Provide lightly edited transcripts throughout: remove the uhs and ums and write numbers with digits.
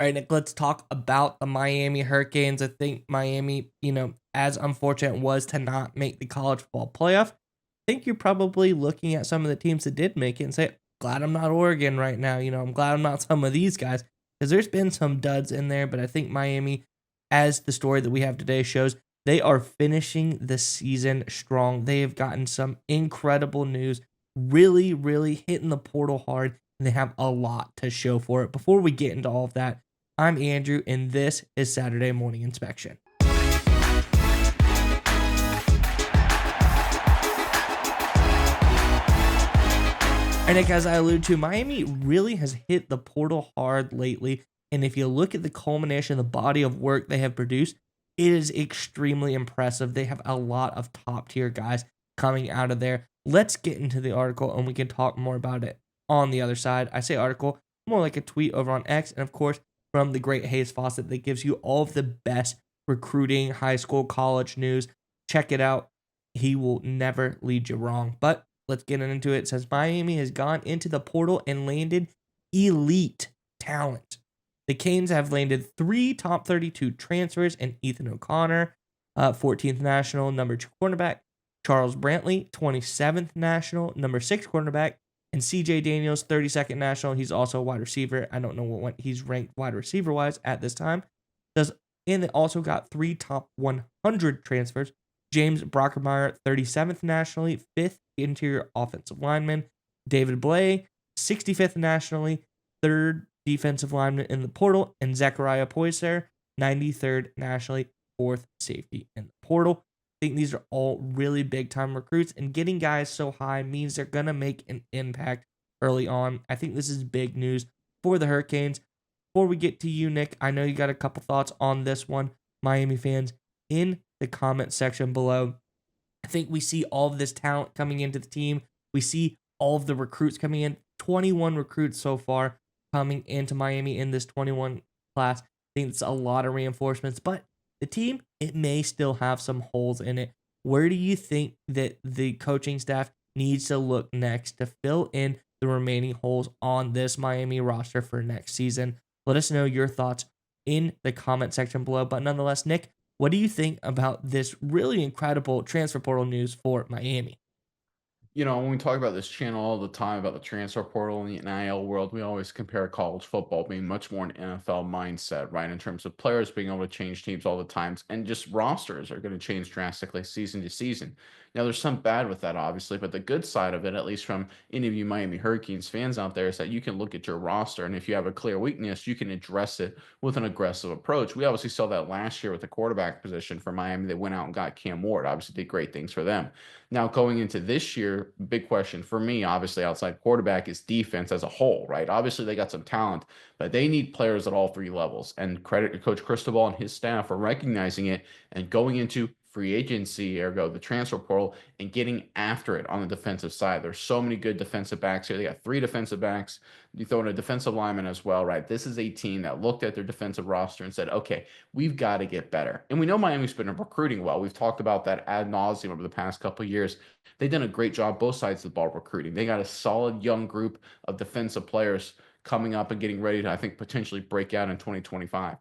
All right, Nick, let's talk about the Miami Hurricanes. I think Miami, as unfortunate was to not make the college football playoff, I think you're probably looking at some of the teams that did make it and say, glad I'm not Oregon right now. I'm glad I'm not some of these guys because there's been some duds in there. But I think Miami, as the story that we have today shows, they are finishing the season strong. They have gotten some incredible news, really, really hitting the portal hard, and they have a lot to show for it. Before we get into all of that, I'm Andrew, and this is Saturday Morning Inspection. And as I alluded to, Miami really has hit the portal hard lately. And if you look at the culmination, the body of work they have produced, it is extremely impressive. They have a lot of top tier guys coming out of there. Let's get into the article and we can talk more about it on the other side. I say article, more like a tweet over on X. And of course, from the great Hayes Fawcett that gives you all of the best recruiting, high school, college news. Check it out. He will never lead you wrong. But let's get into it. It says Miami has gone into the portal and landed elite talent. The Canes have landed 3 top 32 transfers in Ethan O'Connor, 14th national, number 2 cornerback, Charles Brantley, 27th national, number 6 cornerback, and CJ Daniels, 32nd national. He's also a wide receiver. I don't know what he's ranked wide receiver wise at this time. And they also got 3 top 100 transfers. James Brockermeyer, 37th nationally, 5th interior offensive lineman. David Blay, 65th nationally, 3rd defensive lineman in the portal. And Zachariah Poyser, 93rd nationally, 4th safety in the portal. I think these are all really big time recruits, and getting guys so high means they're going to make an impact early on. I think this is big news for the Hurricanes. Before we get to you, Nick, I know you got a couple thoughts on this one. Miami fans, in the comment section below, I think we see all of this talent coming into the team. We see all of the recruits coming in. 21 recruits so far coming into Miami in this 21 class. I think it's a lot of reinforcements, but the team, it may still have some holes in it. Where do you think that the coaching staff needs to look next to fill in the remaining holes on this Miami roster for next season? Let us know your thoughts in the comment section below. But nonetheless, Nick, what do you think about this really incredible transfer portal news for Miami? When we talk about this channel all the time about the transfer portal and the NIL world, we always compare college football being much more an NFL mindset, right? In terms of players being able to change teams all the times and just rosters are going to change drastically season to season. Now, there's some bad with that, obviously, but the good side of it, at least from any of you Miami Hurricanes fans out there, is that you can look at your roster, and if you have a clear weakness, you can address it with an aggressive approach. We obviously saw that last year with the quarterback position for Miami. They went out and got Cam Ward, obviously did great things for them. Now, going into this year, big question for me, obviously, outside quarterback is defense as a whole, right? Obviously, they got some talent, but they need players at all 3 levels. And credit to Coach Cristobal and his staff for recognizing it and going into free agency, ergo the transfer portal, and getting after it on the defensive side. There's so many good defensive backs here. They got 3 defensive backs. You throw in a defensive lineman as well, right? This is a team that looked at their defensive roster and said, okay, we've got to get better. And we know Miami's been recruiting well. We've talked about that ad nauseum over the past couple of years. They've done a great job both sides of the ball recruiting. They got a solid young group of defensive players coming up and getting ready to, I think, potentially break out in 2025.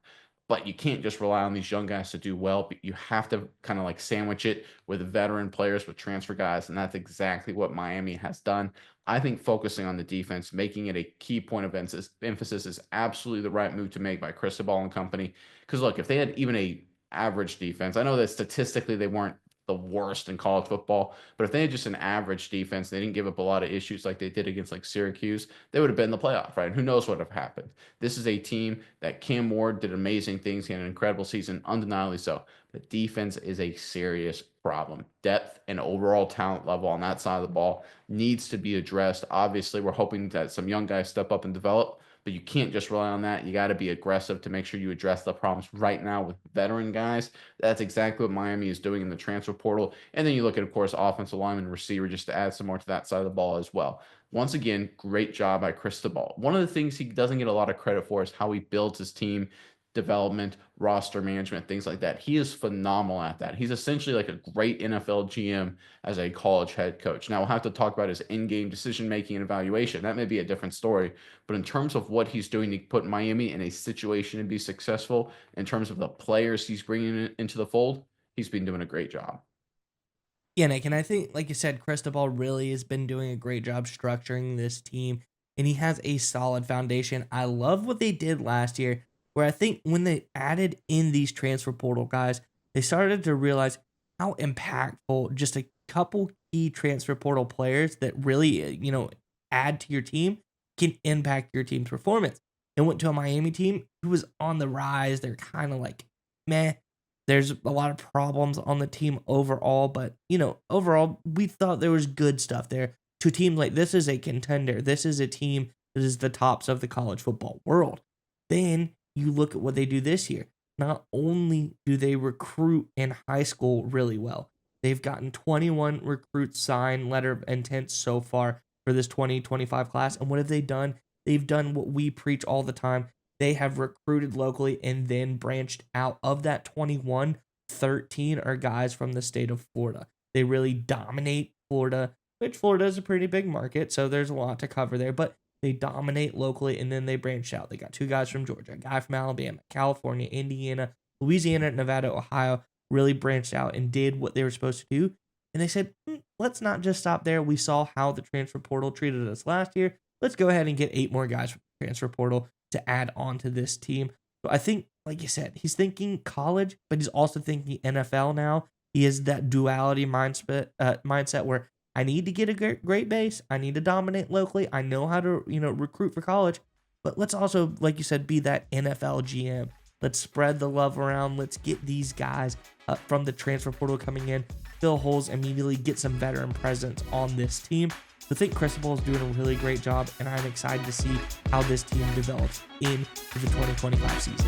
But you can't just rely on these young guys to do well. But you have to kind of like sandwich it with veteran players, with transfer guys. And that's exactly what Miami has done. I think focusing on the defense, making it a key point of emphasis is absolutely the right move to make by Cristobal and company. Because look, if they had even a average defense, I know that statistically they weren't the worst in college football, but if they had just an average defense, they didn't give up a lot of issues like they did against like Syracuse, they would have been in the playoff, right? And who knows what would have happened. This is a team that Cam Ward did amazing things. He had an incredible season, undeniably so. But defense is a serious problem. Depth and overall talent level on that side of the ball needs to be addressed. Obviously, we're hoping that some young guys step up and develop, but you can't just rely on that. You got to be aggressive to make sure you address the problems right now with veteran guys. That's exactly what Miami is doing in the transfer portal. And then you look at, of course, offensive lineman, receiver, just to add some more to that side of the ball as well. Once again, great job by Cristobal. One of the things he doesn't get a lot of credit for is how he builds his team development, roster management, things like that. He is phenomenal at that. He's essentially like a great NFL GM as a college head coach. Now we'll have to talk about his in-game decision making and evaluation. That may be a different story, but in terms of what he's doing to put Miami in a situation to be successful, in terms of the players he's bringing into the fold, he's been doing a great job. Yeah, Nick, and I think, like you said, Cristobal really has been doing a great job structuring this team, and he has a solid foundation. I love what they did last year, where I think when they added in these transfer portal guys, they started to realize how impactful just a couple key transfer portal players that really, add to your team can impact your team's performance. They went to a Miami team who was on the rise. They're kind of like meh. There's a lot of problems on the team overall, but overall, we thought there was good stuff there. To a team like this is a contender. This is a team that is the tops of the college football world. Then you look at what they do this year. Not only do they recruit in high school really well, they've gotten 21 recruits signed letter of intent so far for this 2025 class. And what have they done? They've done what we preach all the time. They have recruited locally and then branched out. Of that 21, 13 are guys from the state of Florida. They really dominate Florida, which Florida is a pretty big market, so there's a lot to cover there, but they dominate locally and then they branch out. They got two guys from Georgia, a guy from Alabama, California, Indiana, Louisiana, Nevada, Ohio, really branched out and did what they were supposed to do. And they said, let's not just stop there. We saw how the transfer portal treated us last year. Let's go ahead and get 8 more guys from the transfer portal to add on to this team. So I think, like you said, he's thinking college, but he's also thinking NFL now. He has that duality mindset where I need to get a great base. I need to dominate locally. I know how to, recruit for college, but let's also, like you said, be that NFL GM. Let's spread the love around. Let's get these guys from the transfer portal coming in, fill holes immediately, get some veteran presence on this team. I think Cristobal is doing a really great job, and I'm excited to see how this team develops into the 2025 season.